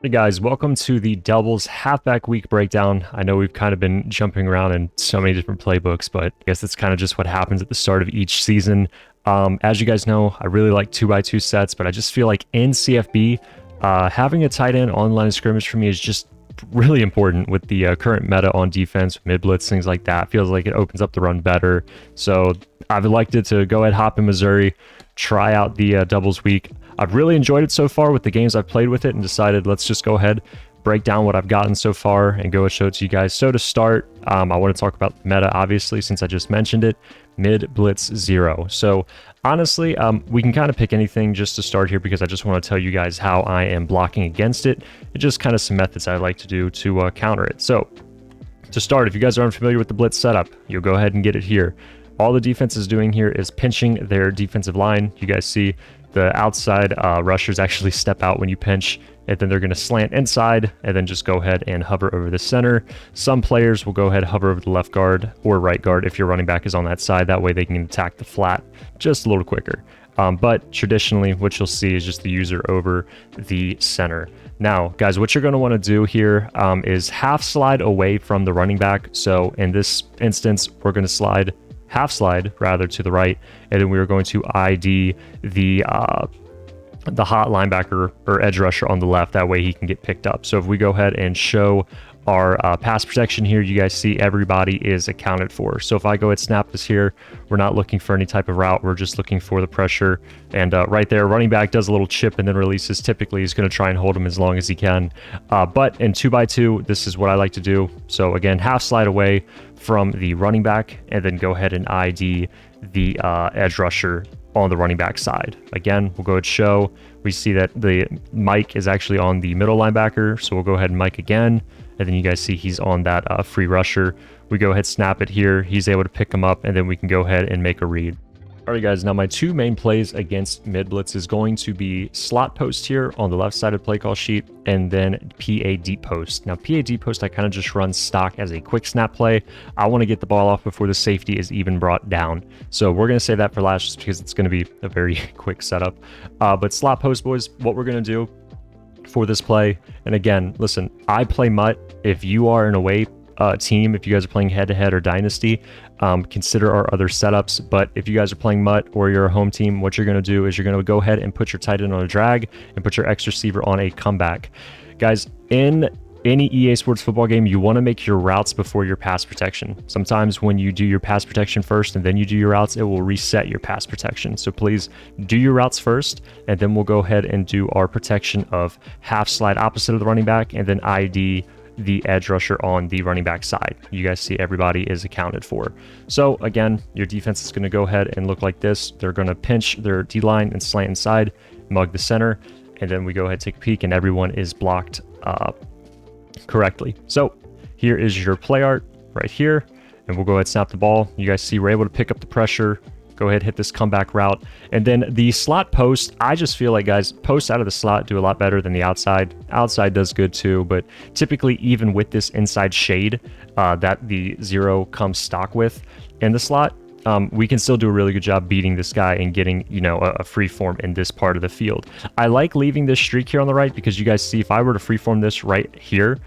Hey guys, welcome to the doubles halfback week breakdown. I know we've kind of been jumping around in so many different playbooks, but I guess that's kind of just what happens at the start of each season. As you guys know, I really like 2x2 sets, but I just feel like in CFB, having a tight end on line of scrimmage for me is just really important with the current meta on defense, mid blitz, things like that. Feels like it opens up the run better. So I've elected to go ahead, hop in Missouri, try out the doubles week. I've really enjoyed it so far with the games I've played with it and decided let's just go ahead, break down what I've gotten so far and go and show it to you guys. So to start, I want to talk about meta, obviously, since I just mentioned it, mid blitz 0. So honestly, we can kind of pick anything just to start here because I just want to tell you guys how I am blocking against it. It's just kind of some methods I like to do to counter it. So to start, if you guys are unfamiliar with the blitz setup, you'll go ahead and get it here. All the defense is doing here is pinching their defensive line. You guys see the outside rushers actually step out when you pinch, and then they're going to slant inside and then just go ahead and hover over the center. Some players will go ahead and hover over the left guard or right guard if your running back is on that side. That way they can attack the flat just a little quicker. But traditionally, what you'll see is just the user over the center. Now, guys, what you're going to want to do here is half slide away from the running back. So in this instance, we're going to half slide rather to the right, and then we are going to ID the hot linebacker or edge rusher on the left. That way he can get picked up. So if we go ahead and show our pass protection here, you guys see everybody is accounted for. So if I go ahead and snap this here, we're not looking for any type of route. We're just looking for the pressure. And right there, running back does a little chip and then releases. Typically, he's going to try and hold him as long as he can. But in 2x2, this is what I like to do. So again, half slide away from the running back and then go ahead and ID the edge rusher on the running back side. Again, we'll go ahead and show. We see that the mic is actually on the middle linebacker. So we'll go ahead and mic again. And then you guys see he's on that free rusher. We go ahead, snap it here. He's able to pick him up, and then we can go ahead and make a read. All right, guys, now my two main plays against mid blitz is going to be slot post here on the left side of the play call sheet, and then PA deep post. Now, PA deep post, I kind of just run stock as a quick snap play. I want to get the ball off before the safety is even brought down. So we're going to save that for last just because it's going to be a very quick setup. But slot post, boys, what we're going to do for this play, and again, listen, I play mutt. If you are an away team, if you guys are playing head-to-head or dynasty, consider our other setups. But if you guys are playing mutt or you're a home team, what you're going to do is you're going to go ahead and put your tight end on a drag and put your X receiver on a comeback. Guys, in any EA Sports football game, you want to make your routes before your pass protection. Sometimes when you do your pass protection first and then you do your routes, it will reset your pass protection. So please do your routes first, and then we'll go ahead and do our protection of half slide opposite of the running back and then ID the edge rusher on the running back side. You guys see everybody is accounted for. So again, your defense is going to go ahead and look like this. They're going to pinch their D-line and slant inside, mug the center, and then we go ahead, take a peek, and everyone is blocked correctly. So here is your play art right here, and we'll go ahead and snap the ball. You guys see we're able to pick up the pressure, go ahead, hit this comeback route. And then the slot post, I just feel like, guys, posts out of the slot do a lot better than the outside. Outside does good too, but typically even with this inside shade that the Zero comes stock with in the slot, we can still do a really good job beating this guy and getting, you know, a free form in this part of the field. I like leaving this streak here on the right because you guys see if I were to freeform this right here,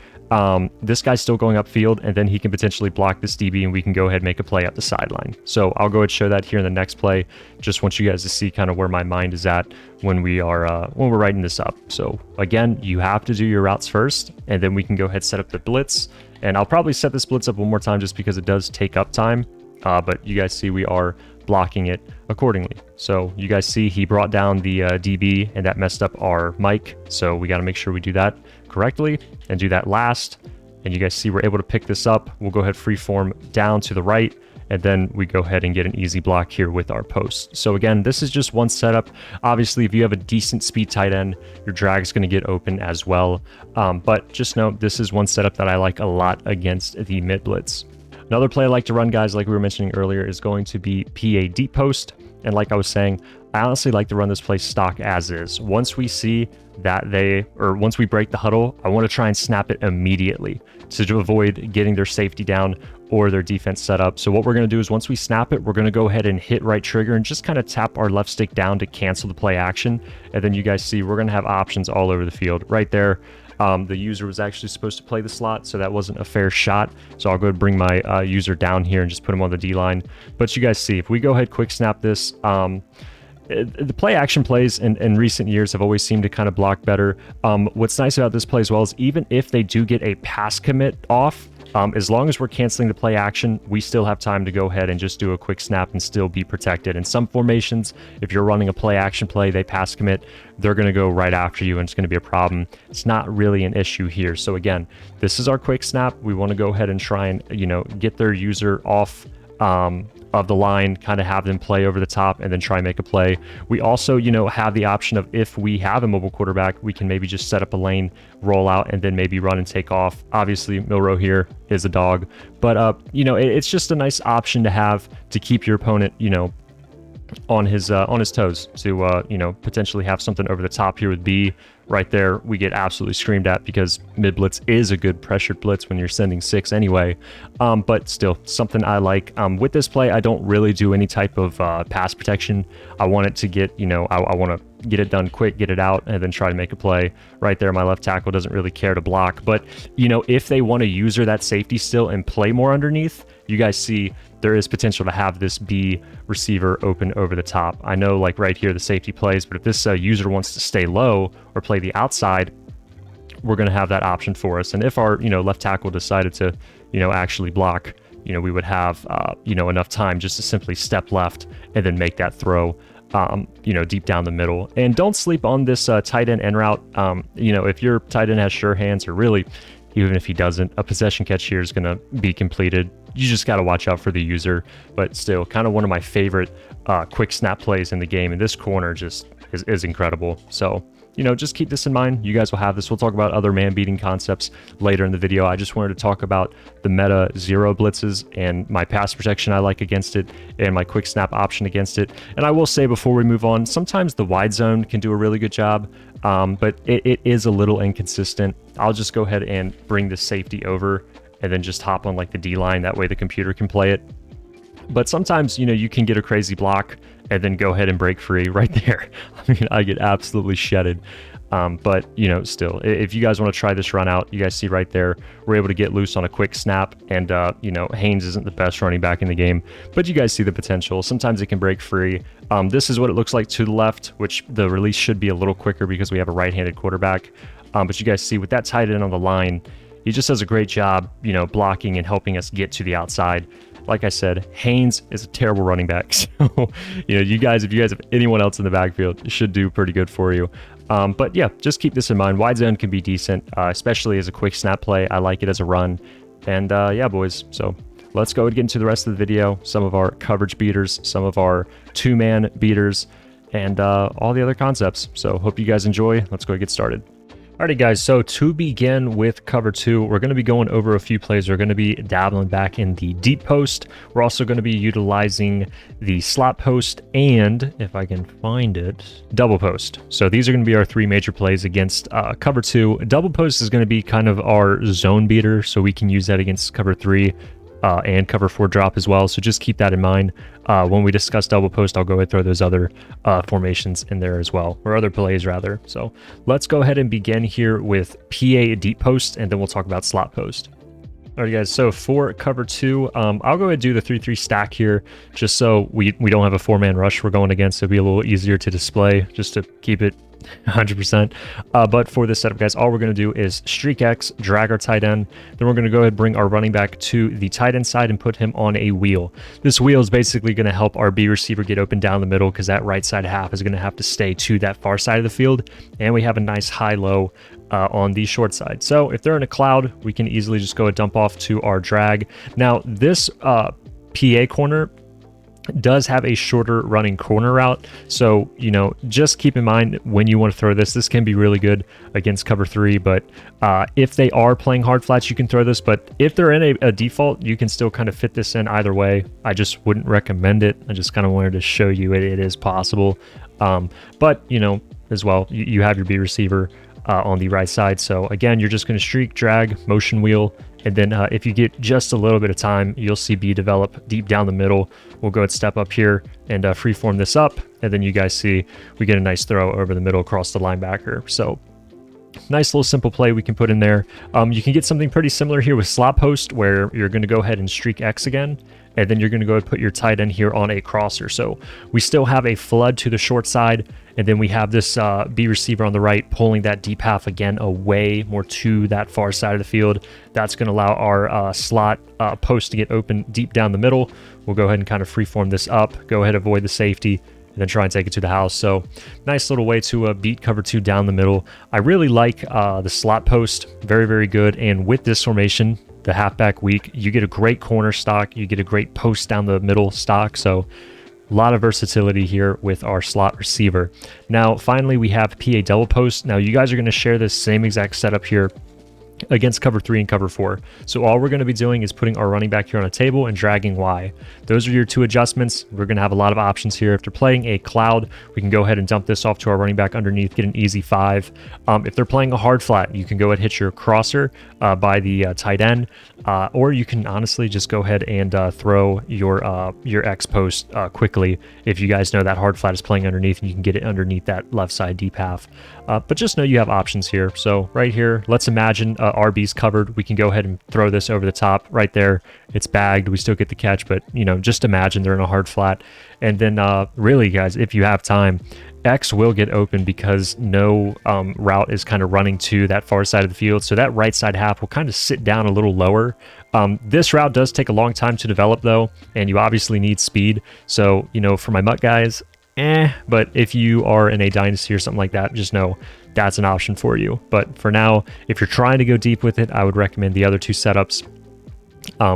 this guy's still going upfield, and then he can potentially block this DB and we can go ahead and make a play up the sideline. So I'll go ahead and show that here in the next play. Just want you guys to see kind of where my mind is at when we are when we're writing this up. So again, you have to do your routes first, and then we can go ahead and set up the blitz. And I'll probably set this blitz up one more time just because it does take up time. But you guys see we are blocking it accordingly. So you guys see he brought down the DB, and that messed up our mic. So we got to make sure we do that correctly and do that last. And you guys see we're able to pick this up. We'll go ahead freeform down to the right, and then we go ahead and get an easy block here with our post. So again, this is just one setup. Obviously, if you have a decent speed tight end, your drag is going to get open as well. But just note, this is one setup that I like a lot against the mid blitz. Another play I like to run, guys, like we were mentioning earlier, is going to be PA deep post. And like I was saying, I honestly like to run this play stock as is. Once we see that once we break the huddle, I want to try and snap it immediately to avoid getting their safety down or their defense set up. So what we're going to do is once we snap it, we're going to go ahead and hit right trigger and just kind of tap our left stick down to cancel the play action. And then you guys see we're going to have options all over the field right there. The user was actually supposed to play the slot, so that wasn't a fair shot. So I'll go ahead and bring my user down here and just put him on the D line. But you guys see, if we go ahead quick snap this, the play action plays in recent years have always seemed to kind of block better. What's nice about this play as well is even if they do get a pass commit off, as long as we're canceling the play action, we still have time to go ahead and just do a quick snap and still be protected. In some formations, if you're running a play action play, they pass commit, they're going to go right after you and it's going to be a problem. It's not really an issue here. So again, this is our quick snap. We want to go ahead and try and, get their user off of the line, kind of have them play over the top and then try and make a play. We also, have the option of, if we have a mobile quarterback, we can maybe just set up a lane, roll out, and then maybe run and take off. Obviously, Milrow here is a dog, but it's just a nice option to have to keep your opponent, on his toes to potentially have something over the top here with B. Right there, we get absolutely screamed at because mid blitz is a good pressured blitz when you're sending 6 anyway. But still, something I like. With this play, I don't really do any type of pass protection. I want it to get, I want to get it done quick, get it out, and then try to make a play. Right there, my left tackle doesn't really care to block. But, if they want to user that safety still and play more underneath, you guys see there is potential to have this B receiver open over the top. I know, like right here, the safety plays, but if this user wants to stay low or play the outside, we're going to have that option for us. And if our, left tackle decided to, actually block, we would have, enough time just to simply step left and then make that throw, deep down the middle. And don't sleep on this tight end route. If your tight end has sure hands, or really, even if he doesn't, a possession catch here is going to be completed. You just got to watch out for the user, but still kind of one of my favorite quick snap plays in the game. And this corner just is incredible. So, just keep this in mind. You guys will have this. We'll talk about other man beating concepts later in the video. I just wanted to talk about the meta Zero Blitzes and my pass protection I like against it and my quick snap option against it. And I will say before we move on, sometimes the wide zone can do a really good job, but it is a little inconsistent. I'll just go ahead and bring the safety over and then just hop on like the D line. That way the computer can play it. But sometimes, you can get a crazy block and then go ahead and break free right there. I mean, I get absolutely shedded. But, still, if you guys want to try this run out, you guys see right there, we're able to get loose on a quick snap. And, Haynes isn't the best running back in the game, but you guys see the potential. Sometimes it can break free. This is what it looks like to the left, which the release should be a little quicker because we have a right-handed quarterback. But you guys see with that tight end on the line, he just does a great job, blocking and helping us get to the outside. Like I said, Haynes is a terrible running back. So, you guys, if you guys have anyone else in the backfield, it should do pretty good for you. But yeah, just keep this in mind. Wide zone can be decent, especially as a quick snap play. I like it as a run. And yeah, boys. So let's go and get into the rest of the video. Some of our coverage beaters, some of our two-man beaters, and all the other concepts. So hope you guys enjoy. Let's go get started. Alrighty guys, so to begin with cover 2, we're going to be going over a few plays. We're going to be dabbling back in the deep post. We're also going to be utilizing the slot post and, if I can find it, double post. So these are going to be our 3 major plays against cover 2. Double post is going to be kind of our zone beater, so we can use that against cover 3 and cover 4 drop as well. So just keep that in mind. When we discuss double post, I'll go ahead and throw those other formations in there as well, or other plays rather. So let's go ahead and begin here with PA deep post, and then we'll talk about slot post. All right, guys, so for cover 2, I'll go ahead and do the 3-3 stack here, just so we don't have a 4-man rush we're going against. It'll be a little easier to display, just to keep it 100%. But for this setup, guys, all we're going to do is streak X, drag our tight end. Then we're going to go ahead and bring our running back to the tight end side and put him on a wheel. This wheel is basically going to help our B receiver get open down the middle, because that right side half is going to have to stay to that far side of the field. And we have a nice high-low on the short side. So if they're in a cloud, we can easily just go and dump off to our drag. Now, this PA corner does have a shorter running corner route, so just keep in mind when you want to throw this can be really good against cover 3. But if they are playing hard flats, you can throw this, but if they're in a default, you can still kind of fit this in either way. I just wouldn't recommend it. I just kind of wanted to show you it is possible. But as well, you have your B receiver on the right side. So again, you're just going to streak, drag, motion wheel, and then if you get just a little bit of time, you'll see B develop deep down the middle. We'll go and step up here and freeform this up, and then you guys see we get a nice throw over the middle across the linebacker. So Nice little simple play we can put in there. You can get something pretty similar here with Sot Post, where you're going to go ahead and streak X again, and then you're going to go ahead and put your tight end here on a crosser. So we still have a flood to the short side, and then we have this B receiver on the right pulling that deep half again away more to that far side of the field. That's going to allow our slot post to get open deep down the middle. We'll go ahead and kind of freeform this up, go ahead and avoid the safety, and then try and take it to the house. So nice little way to beat cover 2 down the middle. I really like the slot post, very, very good. And with this formation, the halfback weak, you get a great corner stock, you get a great post down the middle stock. So a lot of versatility here with our slot receiver. Now, finally, we have PA double post. Now, you guys are going to share this same exact setup here against cover 3 and cover 4. So all we're going to be doing is putting our running back here on a table and dragging Y. Those are your 2 adjustments. We're going to have a lot of options here. If they're playing a cloud, we can go ahead and dump this off to our running back underneath, get an easy 5. If they're playing a hard flat, you can go ahead and hit your crosser by the tight end, or you can honestly just go ahead and throw your X post quickly. If you guys know that hard flat is playing underneath, and you can get it underneath that left side deep half. But just know you have options here. So right here, let's imagine RB's covered. We can go ahead and throw this over the top right there. It's bagged. We still get the catch, but just imagine they're in a hard flat. And then really, guys, if you have time, X will get open because no route is kind of running to that far side of the field. So that right side half will kind of sit down a little lower. This route does take a long time to develop though, and you obviously need speed. So, for my Mutt guys, but if you are in a dynasty or something like that, just know that's an option for you. But for now, if you're trying to go deep with it, I would recommend the other 2 setups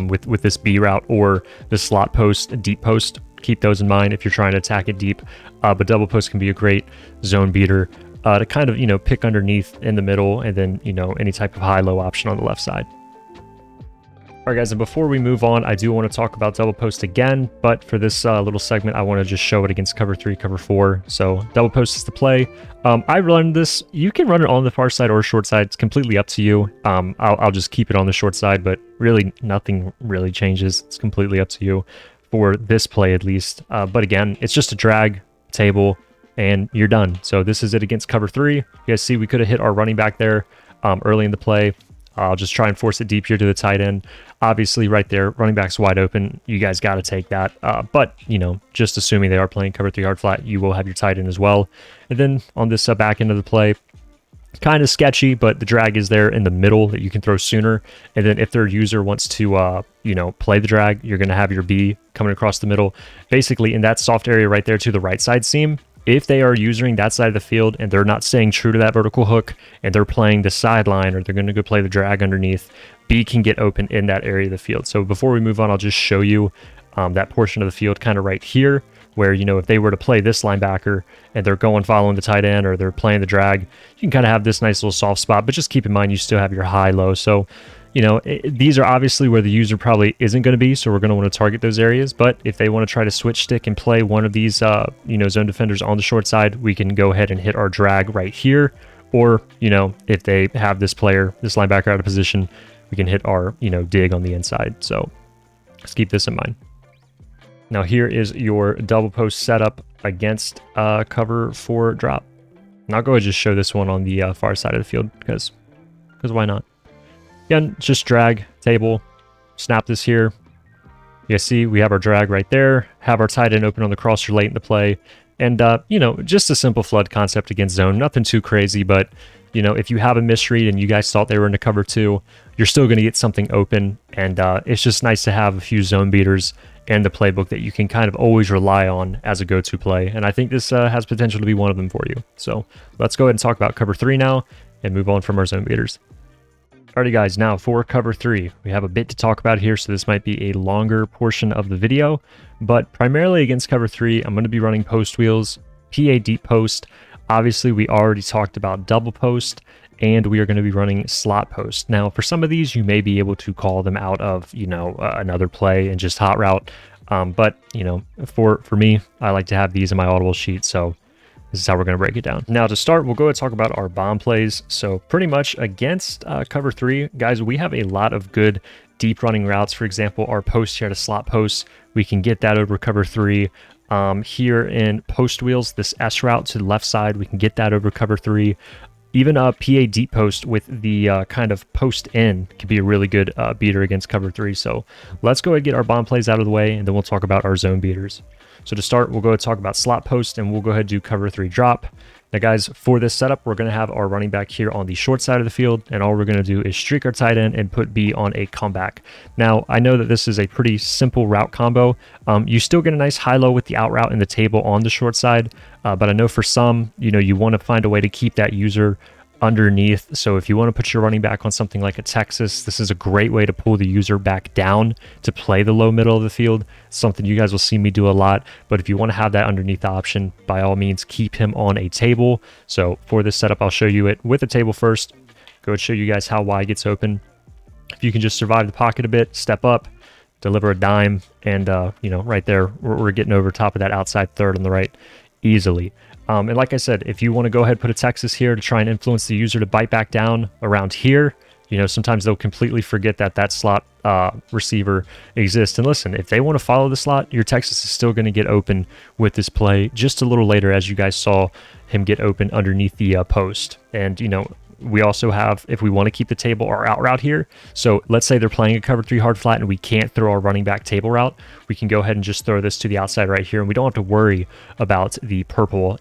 with this B route or the slot post, deep post. Keep those in mind if you're trying to attack it deep. But double post can be a great zone beater to kind of, pick underneath in the middle, and then, any type of high-low option on the left side. All right, guys, and before we move on, I do want to talk about double post again, but for this little segment, I want to just show it against cover 3, cover 4. So double post is the play. I run this. You can run it on the far side or short side. It's completely up to you. I'll just keep it on the short side, but really nothing really changes. It's completely up to you for this play at least. But again, it's just a drag table and you're done. So this is it against cover 3. You guys see we could have hit our running back there early in the play. I'll just try and force it deep here to the tight end. Obviously, right there, running back's wide open. You guys got to take that. But, just assuming they are playing cover 3 hard flat, you will have your tight end as well. And then on this back end of the play, kind of sketchy, but the drag is there in the middle that you can throw sooner. And then if their user wants to, play the drag, you're going to have your B coming across the middle. Basically, in that soft area right there to the right side seam, if they are using that side of the field and they're not staying true to that vertical hook and they're playing the sideline or they're going to go play the drag underneath, B can get open in that area of the field. So before we move on, I'll just show you that portion of the field kind of right here where, if they were to play this linebacker and they're following the tight end or they're playing the drag, you can kind of have this nice little soft spot, but just keep in mind you still have your high-low. So, these are obviously where the user probably isn't going to be, so we're going to want to target those areas. But if they want to try to switch stick and play one of these, zone defenders on the short side, we can go ahead and hit our drag right here. Or, if they have this linebacker out of position, we can hit our, dig on the inside. So let's keep this in mind. Now here is your double post setup against cover 4 drop. And I'll go ahead and just show this one on the far side of the field because why not? Again, just drag, table, snap this here. You see, we have our drag right there, have our tight end open on the crosser late in the play. And, just a simple flood concept against zone. Nothing too crazy, but, if you have a misread and you guys thought they were into cover 2, you're still going to get something open. And it's just nice to have a few zone beaters and the playbook that you can kind of always rely on as a go-to play. And I think this has potential to be one of them for you. So let's go ahead and talk about cover 3 now and move on from our zone beaters. Alrighty guys, now for cover 3, we have a bit to talk about here, so this might be a longer portion of the video, but primarily against cover 3, I'm going to be running post wheels, PA deep post. Obviously, we already talked about double post, and we are going to be running slot post. Now, for some of these, you may be able to call them out of, another play and just hot route, but, for me, I like to have these in my audible sheet, so this is how we're going to break it down. Now to start, we'll go and talk about our bomb plays. So pretty much against cover 3, guys, we have a lot of good deep running routes. For example, our post here to slot post, we can get that over cover 3. Here in post wheels, this S route to the left side, we can get that over cover 3. Even a PA deep post with the kind of post in could be a really good beater against cover 3. So let's go ahead and get our bomb plays out of the way, and then we'll talk about our zone beaters. So to start, we'll go ahead and talk about slot post, and we'll go ahead and do cover 3 drop. Now guys, for this setup, we're going to have our running back here on the short side of the field, and all we're going to do is streak our tight end and put B on a comeback. Now, I know that this is a pretty simple route combo. You still get a nice high-low with the out route in the table on the short side, but I know for some, you want to find a way to keep that user underneath. So if you want to put your running back on something like a Texas, this is a great way to pull the user back down to play the low middle of the field. Something you guys will see me do a lot. But if you want to have that underneath option, by all means, keep him on a table. So for this setup, I'll show you it with a table first. Go and show you guys how Y gets open. If you can just survive the pocket a bit, step up, deliver a dime, and right there, we're getting over top of that outside third on the right easily. And like I said, if you want to go ahead and put a Texas here to try and influence the user to bite back down around here, sometimes they'll completely forget that slot receiver exists. And listen, if they want to follow the slot, your Texas is still going to get open with this play just a little later, as you guys saw him get open underneath the post. And, we also have, if we want to keep the table, our out route here. So let's say they're playing a cover 3 hard flat and we can't throw our running back table route. We can go ahead and just throw this to the outside right here, and we don't have to worry about the purple,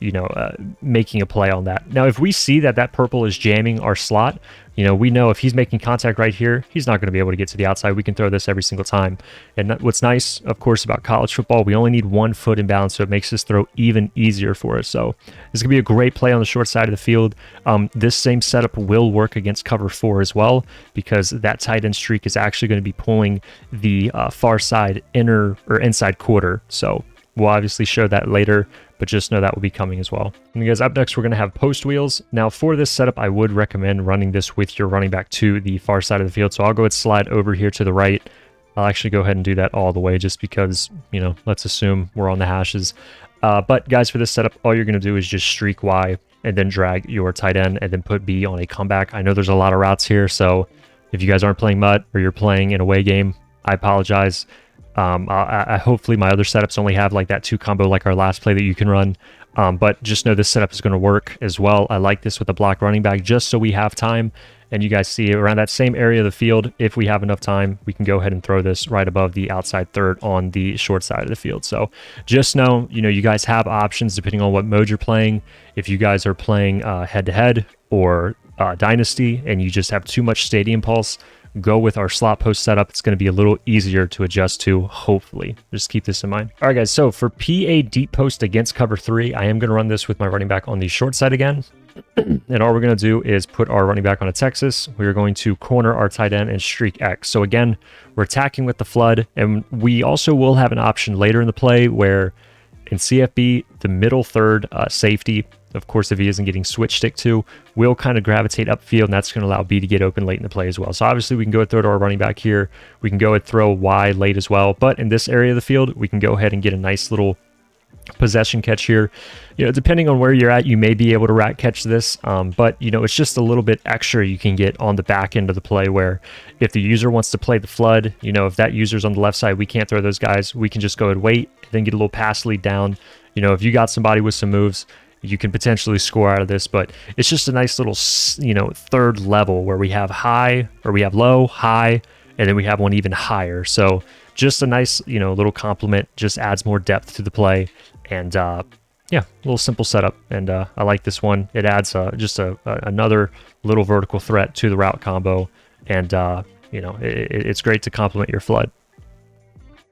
making a play on that. Now, if we see that purple is jamming our slot, we know if he's making contact right here, he's not going to be able to get to the outside. We can throw this every single time. And what's nice, of course, about college football, we only need 1 foot in bounds, so it makes this throw even easier for us. So this could be a great play on the short side of the field. This same setup will work against cover 4 as well, because that tight end streak is actually going to be pulling the far side inner or inside quarter. So we'll obviously show that later, but just know that will be coming as well. And guys, up next, we're going to have post wheels. Now for this setup, I would recommend running this with your running back to the far side of the field. So I'll go ahead and slide over here to the right. I'll actually go ahead and do that all the way just because, let's assume we're on the hashes. But guys, for this setup, all you're going to do is just streak Y and then drag your tight end and then put B on a comeback. I know there's a lot of routes here, so if you guys aren't playing MUT or you're playing an away game, I apologize. I hopefully my other setups only have like that 2 combo like our last play that you can run. But just know this setup is going to work as well. I like this with a block running back just so we have time. And you guys see around that same area of the field, if we have enough time, we can go ahead and throw this right above the outside third on the short side of the field. So just know, you guys have options depending on what mode you're playing. If you guys are playing head-to-head or Dynasty and you just have too much stadium pulse, go with our slot post setup. It's going to be a little easier to adjust to, hopefully. Just keep this in mind. All right, guys, so for PA deep post against cover 3, I am going to run this with my running back on the short side again. And all we're going to do is put our running back on a Texas. We're going to corner our tight end and streak X. So again, we're attacking with the flood, and we also will have an option later in the play where in CFB, the middle third safety, of course, if he isn't getting switch stick to, will kind of gravitate upfield, and that's going to allow B to get open late in the play as well. So obviously we can go and throw to our running back here. We can go and throw Y late as well. But in this area of the field, we can go ahead and get a nice little possession catch here. Depending on where you're at, you may be able to rat catch this, but it's just a little bit extra you can get on the back end of the play, where if the user wants to play the flood, if that user's on the left side, we can't throw those guys. We can just go and wait, and then get a little pass lead down. If you got somebody with some moves, you can potentially score out of this. But it's just a nice little third level where we have high, or we have low, high, and then we have one even higher. So just a nice little compliment, just adds more depth to the play. And yeah, a little simple setup, and I like this one. It adds just another little vertical threat to the route combo, and it's great to complement your flood.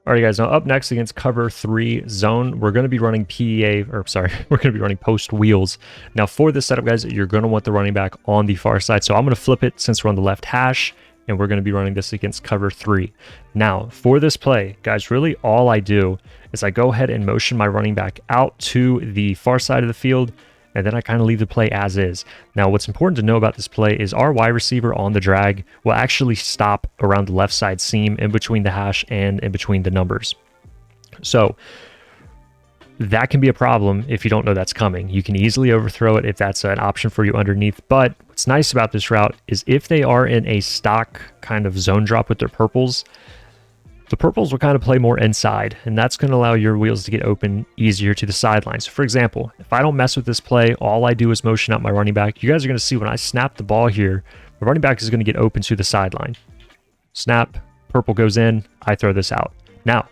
All right, guys, now up next against cover 3 zone, we're going to be running we're going to be running post wheels. Now for this setup, guys, you're going to want the running back on the far side. So I'm going to flip it since we're on the left hash, and we're going to be running this against cover 3. Now for this play, guys, really all I do is I go ahead and motion my running back out to the far side of the field, and then I kind of leave the play as is. Now, what's important to know about this play is our wide receiver on the drag will actually stop around the left side seam in between the hash and in between the numbers. So that can be a problem if you don't know that's coming. You can easily overthrow it if that's an option for you underneath. But what's nice about this route is if they are in a stock kind of zone drop with their purples, The purples will kind of play more inside, and that's going to allow your wheels to get open easier to the sidelines. So for example, if I don't mess with this play, all I do is motion out my running back. You guys are going to see when I snap the ball here, the running back is going to get open to the sideline. Snap, purple goes in, I throw this out. Now,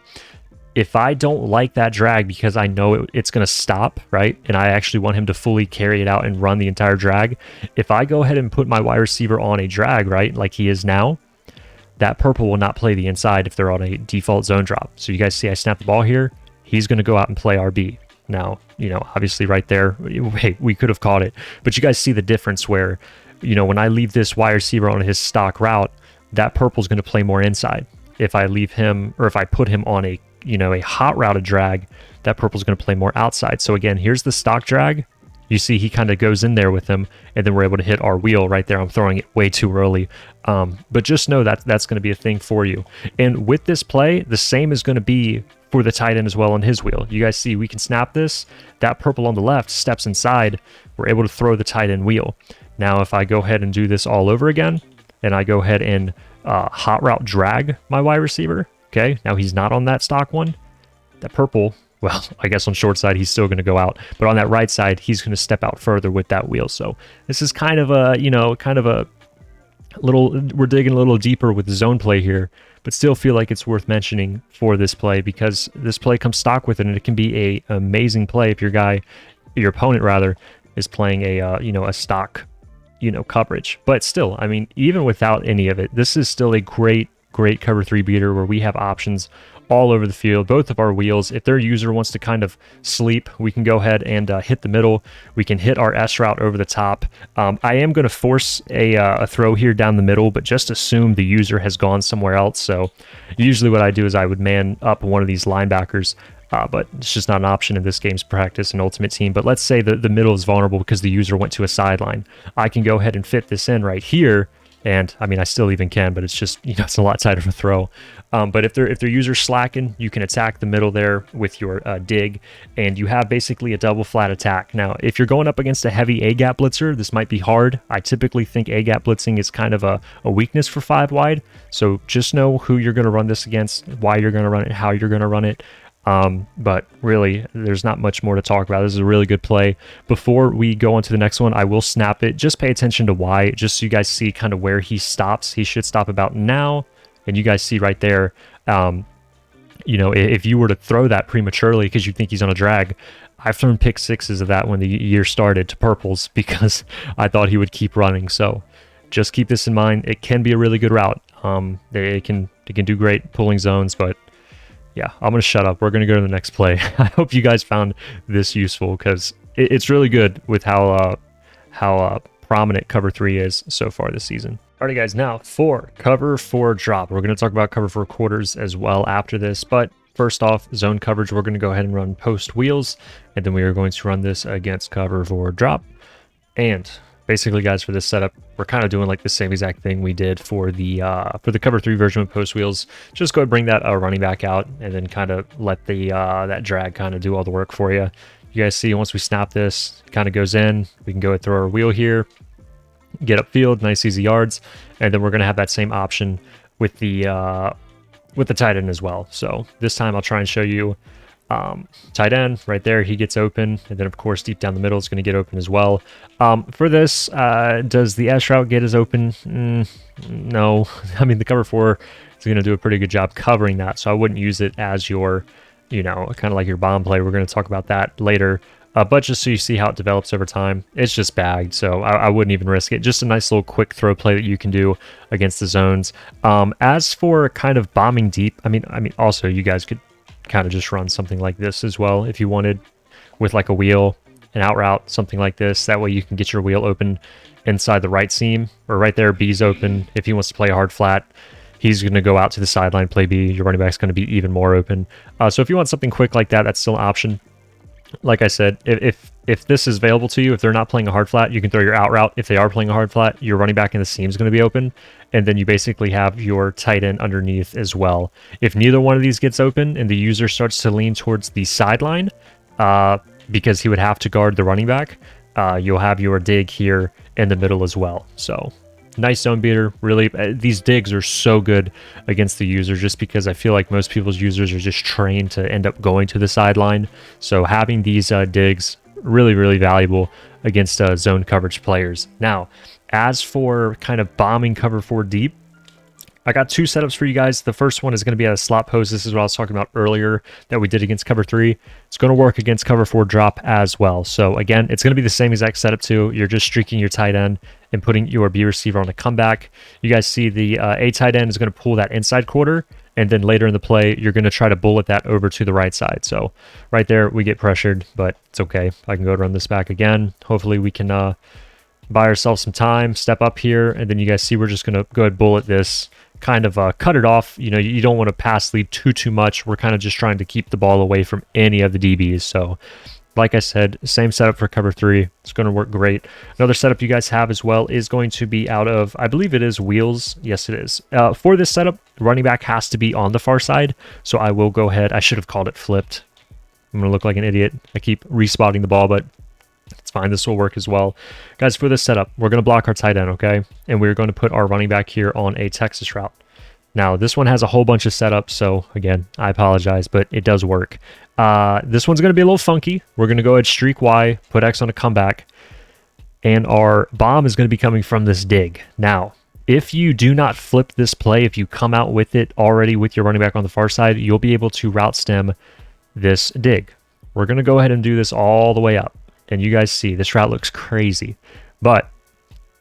if I don't like that drag because I know it's going to stop, right, and I actually want him to fully carry it out and run the entire drag, if I go ahead and put my wide receiver on a drag, right, like he is now, that purple will not play the inside if they're on a default zone drop. So you guys see I snap the ball here, he's going to go out and play RB. Now, you know, obviously right there, hey, we could have caught it, but you guys see the difference where, you know, when I leave this wide receiver on his stock route, that purple's going to play more inside. If I leave him, or if I put him on a, you know, a hot routed drag, that purple's going to play more outside. So again, here's the stock drag. You see he kind of goes in there with him, and then we're able to hit our wheel right there. I'm throwing it way too early. But just know that that's going to be a thing for you. And with this play, the same is going to be for the tight end as well on his wheel. You guys see we can snap this. That purple on the left steps inside. We're able to throw the tight end wheel. Now, if I go ahead and do this all over again, and I go ahead and hot route drag my wide receiver, okay, now he's not on that stock one. That purple, well, I guess on short side, he's still going to go out. But on that right side, he's going to step out further with that wheel. So this is kind of a, you know, kind of a little, we're digging a little deeper with the zone play here, but still feel like it's worth mentioning for this play because this play comes stock with it, and it can be a amazing play if your opponent rather, is playing a, you know, a stock, you know, coverage. But still, I mean, even without any of it, this is still a great cover 3 beater where we have options all over the field, both of our wheels. If their user wants to kind of sleep, we can go ahead and hit the middle. We can hit our S route over the top. I am going to force a throw here down the middle, but just assume the user has gone somewhere else. So usually what I do is I would man up one of these linebackers, but it's just not an option in this game's practice and ultimate team. But let's say the middle is vulnerable because the user went to a sideline. I can go ahead and fit this in right here. And I mean, I still even can, but it's just, you know, it's a lot tighter of a throw. But if their user's slacking, you can attack the middle there with your dig, and you have basically a double flat attack. Now, if you're going up against a heavy A-gap blitzer, this might be hard. I typically think A-gap blitzing is kind of a weakness for 5 wide. So just know who you're going to run this against, why you're going to run it, how you're going to run it. But really, there's not much more to talk about. This is a really good play. Before we go on to the next one, I will snap it. Just pay attention to why, just so you guys see kind of where he stops. He should stop about now, and you guys see right there, you know, if you were to throw that prematurely because you think he's on a drag, I've thrown pick sixes of that when the year started to purples because I thought he would keep running. So just keep this in mind. It can be a really good route. It can do great pulling zones, but yeah, I'm going to shut up. We're going to go to the next play. I hope you guys found this useful because it's really good with how prominent cover 3 is so far this season. Alrighty guys, now for cover 4 drop. We're going to talk about cover 4 quarters as well after this, but first off, zone coverage, we're going to go ahead and run post wheels, and then we are going to run this against cover 4 drop. And basically, guys, for this setup, we're kind of doing like the same exact thing we did for the cover 3 version with post wheels. Just go ahead and bring that running back out, and then kind of let the that drag kind of do all the work for you. You guys see once we snap this, it kind of goes in. We can go ahead and throw our wheel here, get upfield, nice easy yards, and then we're gonna have that same option with the tight end as well. So this time I'll try and show you. Tight end right there, he gets open, and then of course deep down the middle is going to get open as well. For this, does the S route get as open? No. I mean, the cover 4 is going to do a pretty good job covering that, so I wouldn't use it as your, you know, kind of like your bomb play. We're going to talk about that later. But just so you see how it develops over time, it's just bagged, so I wouldn't even risk it. Just a nice little quick throw play that you can do against the zones. As for kind of bombing deep, I mean, also you guys could kind of just run something like this as well if you wanted, with like a wheel, an out route, something like this. That way you can get your wheel open inside the right seam, or right there, B's open. If he wants to play a hard flat, he's going to go out to the sideline, play B. Your running back's going to be even more open. So if you want something quick like that, that's still an option. Like I said, if this is available to you, if they're not playing a hard flat, you can throw your out route. If they are playing a hard flat, your running back in the seam is going to be open, and then you basically have your tight end underneath as well. If neither one of these gets open and the user starts to lean towards the sideline, because he would have to guard the running back, you'll have your dig here in the middle as well. So nice zone beater. Really, these digs are so good against the user, just because I feel like most people's users are just trained to end up going to the sideline. So having these digs, really valuable against zone coverage players. Now, as for kind of bombing cover 4 deep, I got 2 setups for you guys. The first one is going to be at a slot post. This is what I was talking about earlier that we did against cover 3. It's going to work against cover 4 drop as well. So again, it's going to be the same exact setup too. You're just streaking your tight end and putting your B receiver on a comeback. You guys see the A tight end is going to pull that inside quarter, and then later in the play, you're going to try to bullet that over to the right side. So right there, we get pressured, but it's okay. I can go run this back again. Hopefully we can buy ourselves some time, step up here, and then you guys see we're just going to go ahead and bullet this, kind of cut it off. You know, you don't want to pass lead too much. We're kind of just trying to keep the ball away from any of the DBs. So like I said, same setup for cover 3. It's going to work great. Another setup you guys have as well is going to be out of, I believe it is wheels. Yes, it is. For this setup, running back has to be on the far side. So I will go ahead. I should have called it flipped. I'm going to look like an idiot. I keep respotting the ball, but it's fine. This will work as well. Guys, for this setup, we're going to block our tight end, okay? And we're going to put our running back here on a Texas route. Now, this one has a whole bunch of setups, so again, I apologize, but it does work. This one's going to be a little funky. We're going to go ahead, streak Y, put X on a comeback, and our bomb is going to be coming from this dig. Now, if you do not flip this play, if you come out with it already with your running back on the far side, you'll be able to route stem this dig. We're going to go ahead and do this all the way up. And you guys see this route looks crazy, but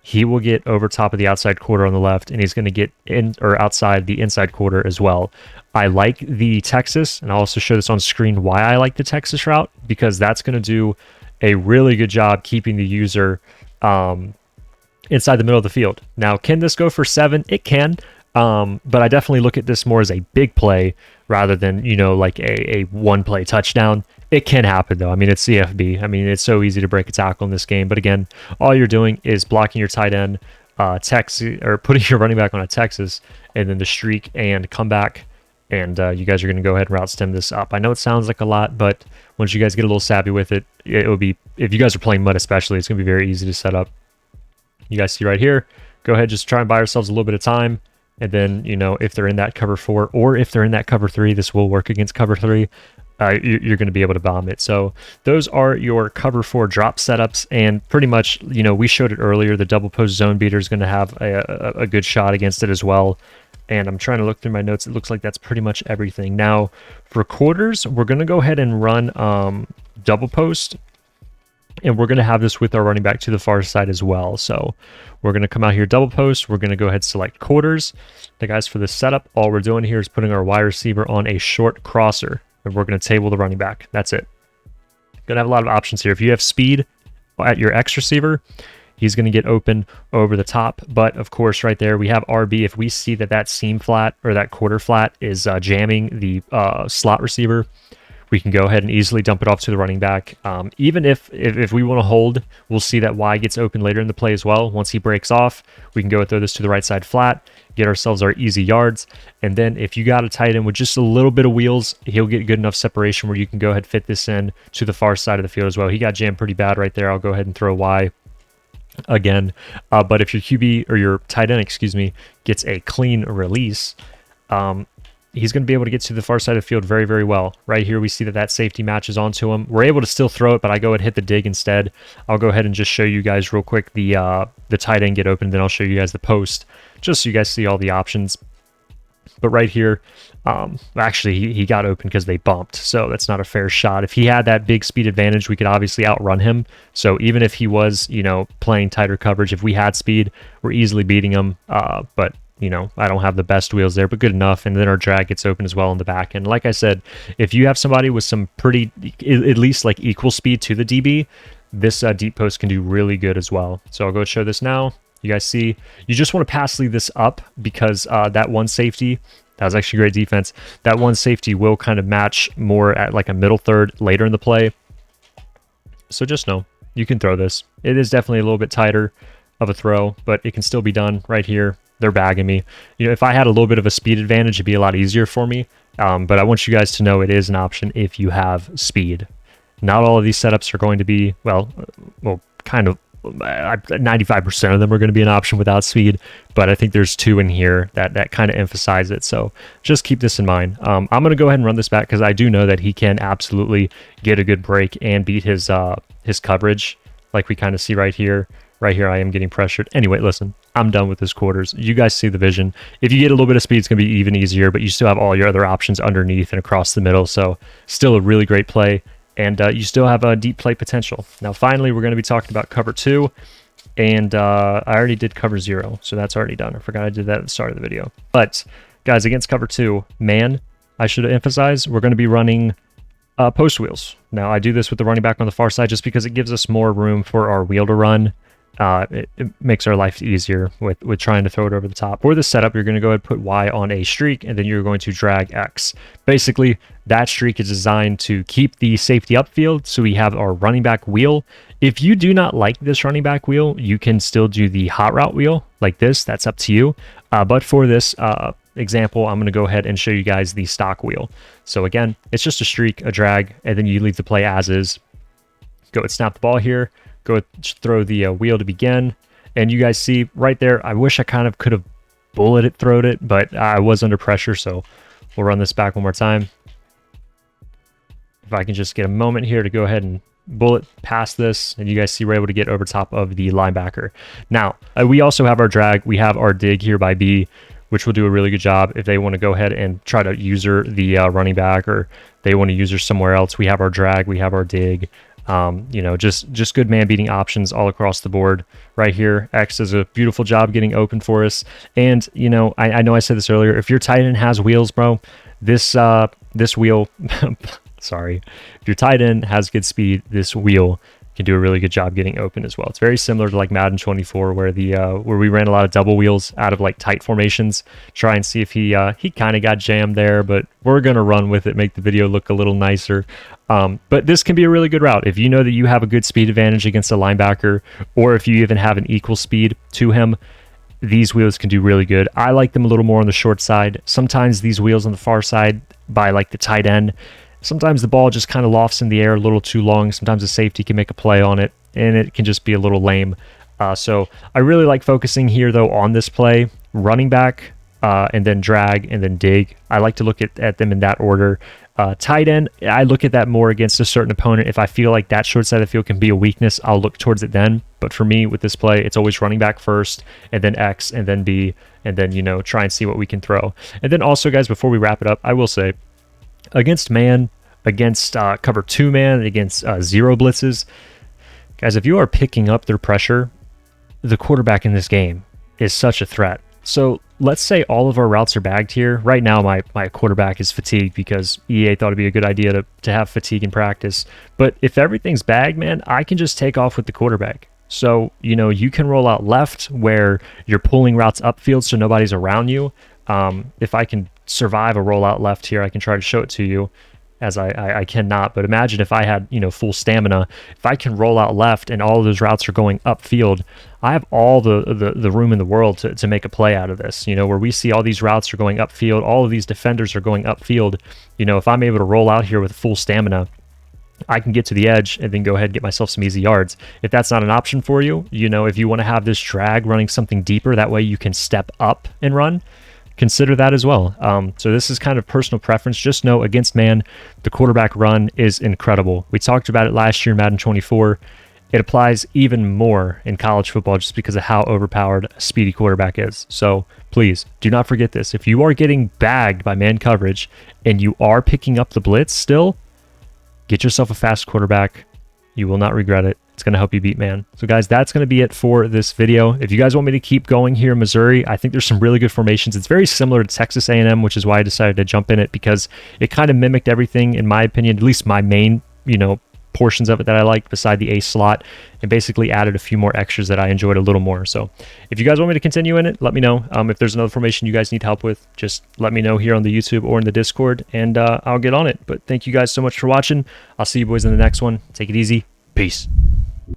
he will get over top of the outside quarter on the left, and he's going to get in or outside the inside quarter as well. I like the Texas, and I'll also show this on screen why I like the Texas route, because that's going to do a really good job keeping the user inside the middle of the field. Now, can this go for 7? It can, but I definitely look at this more as a big play rather than, you know, like a one-play touchdown. It can happen, though. I mean, it's CFB. I mean, it's so easy to break a tackle in this game. But again, all you're doing is blocking your tight end, or putting your running back on a Texas, and then the streak and comeback. And you guys are going to go ahead and route stem this up. I know it sounds like a lot, but once you guys get a little savvy with it, it will be, if you guys are playing mud especially, it's going to be very easy to set up. You guys see right here, go ahead, just try and buy yourselves a little bit of time. And then, you know, if they're in that cover 4 or if they're in that cover 3, this will work against cover 3. You're going to be able to bomb it. So those are your cover 4 drop setups, and pretty much, you know, we showed it earlier, the double post zone beater is going to have a good shot against it as well. And I'm trying to look through my notes. It looks like that's pretty much everything. Now for quarters, we're going to go ahead and run double post, and we're going to have this with our running back to the far side as well. So we're going to come out here, double post. We're going to go ahead and select quarters. Now guys, for this setup, all we're doing here is putting our wide receiver on a short crosser, and we're going to table the running back. That's it. Going to have a lot of options here. If you have speed at your X receiver, he's going to get open over the top. But of course, right there, we have RB. If we see that seam flat or that quarter flat is jamming the slot receiver, we can go ahead and easily dump it off to the running back. Even if we want to hold, we'll see that Y gets open later in the play as well. Once he breaks off, we can go and throw this to the right side flat, get ourselves our easy yards. And then if you got a tight end with just a little bit of wheels, he'll get good enough separation where you can go ahead and fit this in to the far side of the field as well. He got jammed pretty bad right there. I'll go ahead and throw Y again. But if your QB or your tight end, excuse me, gets a clean release, he's going to be able to get to the far side of the field very, very well. Right here, we see that safety matches onto him. We're able to still throw it, but I go ahead and hit the dig instead. I'll go ahead and just show you guys real quick the tight end get open, then I'll show you guys the post, just so you guys see all the options. But right here, actually, he got open because they bumped, so that's not a fair shot. If he had that big speed advantage, we could obviously outrun him. So even if he was, you know, playing tighter coverage, if we had speed, we're easily beating him. But you know, I don't have the best wheels there, but good enough. And then our drag gets open as well on the back end. Like I said, if you have somebody with some pretty, at least like equal speed to the DB, this deep post can do really good as well. So I'll go show this now. You guys see, you just want to pass lead this up because that one safety, that was actually great defense. That one safety will kind of match more at like a middle third later in the play. So just know you can throw this. It is definitely a little bit tighter of a throw, but it can still be done right here. They're bagging me. You know, if I had a little bit of a speed advantage, it'd be a lot easier for me. But I want you guys to know it is an option if you have speed. Not all of these setups are going to be, well, kind of 95% of them are going to be an option without speed, but I think there's 2 in here that kind of emphasize it. So just keep this in mind. I'm going to go ahead and run this back because I do know that he can absolutely get a good break and beat his coverage, like we kind of see right here. Right here, I am getting pressured. Anyway, listen, I'm done with this quarters. You guys see the vision. If you get a little bit of speed, it's going to be even easier, but you still have all your other options underneath and across the middle. So still a really great play, and you still have a deep play potential. Now, finally, we're going to be talking about cover 2, and I already did cover 0, so that's already done. I forgot I did that at the start of the video. But, guys, against cover 2, man, I should emphasize, we're going to be running post wheels. Now, I do this with the running back on the far side just because it gives us more room for our wheel to run. It makes our life easier with trying to throw it over the top. For this setup, you're going to go ahead and put Y on a streak, and then you're going to drag X. Basically, that streak is designed to keep the safety upfield, so we have our running back wheel. If you do not like this running back wheel, you can still do the hot route wheel like this. That's up to you. But for this example, I'm going to go ahead and show you guys the stock wheel. So again, it's just a streak, a drag, and then you leave the play as is. Go and snap the ball here. Go throw the wheel to begin, and you guys see right there, I wish I kind of could have bullet throwed it, but I was under pressure, so we'll run this back one more time. If I can just get a moment here to go ahead and bullet past this, and you guys see we're able to get over top of the linebacker. Now, we also have our drag. We have our dig here by B, which will do a really good job if they want to go ahead and try to user the running back, or they want to user somewhere else. We have our drag, we have our dig. You know, just good man beating options all across the board. Right here, X does a beautiful job getting open for us. And you know, I know I said this earlier, if your tight end has wheels, bro, this wheel sorry, if your tight end has good speed, this wheel can do a really good job getting open as well. It's very similar to like Madden 24, where we ran a lot of double wheels out of like tight formations, try and see if he kind of got jammed there, but we're gonna run with it, make the video look a little nicer. But this can be a really good route if you know that you have a good speed advantage against a linebacker, or if you even have an equal speed to him. These wheels can do really good. I like them a little more on the short side. Sometimes these wheels on the far side by like the tight end, sometimes the ball just kind of lofts in the air a little too long. Sometimes the safety can make a play on it, and it can just be a little lame. So I really like focusing here, though, on this play. Running back, and then drag, and then dig. I like to look at them in that order. Tight end, I look at that more against a certain opponent. If I feel like that short side of the field can be a weakness, I'll look towards it then. But for me, with this play, it's always running back first, and then X, and then B, and then, you know, try and see what we can throw. And then also, guys, before we wrap it up, I will say, against man, against cover 2 man, against zero blitzes, guys, if you are picking up their pressure, the quarterback in this game is such a threat. So let's say all of our routes are bagged here. Right now, my quarterback is fatigued because EA thought it'd be a good idea to have fatigue in practice. But if everything's bagged, man, I can just take off with the quarterback. So, you know, you can roll out left where you're pulling routes upfield so nobody's around you. If I can survive a rollout left here, I can try to show it to you, as I cannot. But imagine if I had, you know, full stamina. If I can roll out left and all of those routes are going upfield, I have all the room in the world to make a play out of this. You know, where we see all these routes are going upfield, all of these defenders are going upfield. You know, if I'm able to roll out here with full stamina, I can get to the edge and then go ahead and get myself some easy yards. If that's not an option for you, you know, if you want to have this drag running something deeper, that way you can step up and run, consider that as well. So this is kind of personal preference. Just know against man, the quarterback run is incredible. We talked about it last year in Madden 24. It applies even more in college football just because of how overpowered a speedy quarterback is. So please do not forget this. If you are getting bagged by man coverage and you are picking up the blitz still, get yourself a fast quarterback. You will not regret it. It's going to help you beat man. So guys, that's going to be it for this video. If you guys want me to keep going here in Missouri, I think there's some really good formations. It's very similar to Texas A&M, which is why I decided to jump in it, because it kind of mimicked everything, in my opinion, at least my main, you know, portions of it that I liked beside the A slot, and basically added a few more extras that I enjoyed a little more. So if you guys want me to continue in it, let me know. If there's another formation you guys need help with, just let me know here on the YouTube or in the Discord, and I'll get on it. But thank you guys so much for watching. I'll see you boys in the next one. Take it easy. Peace.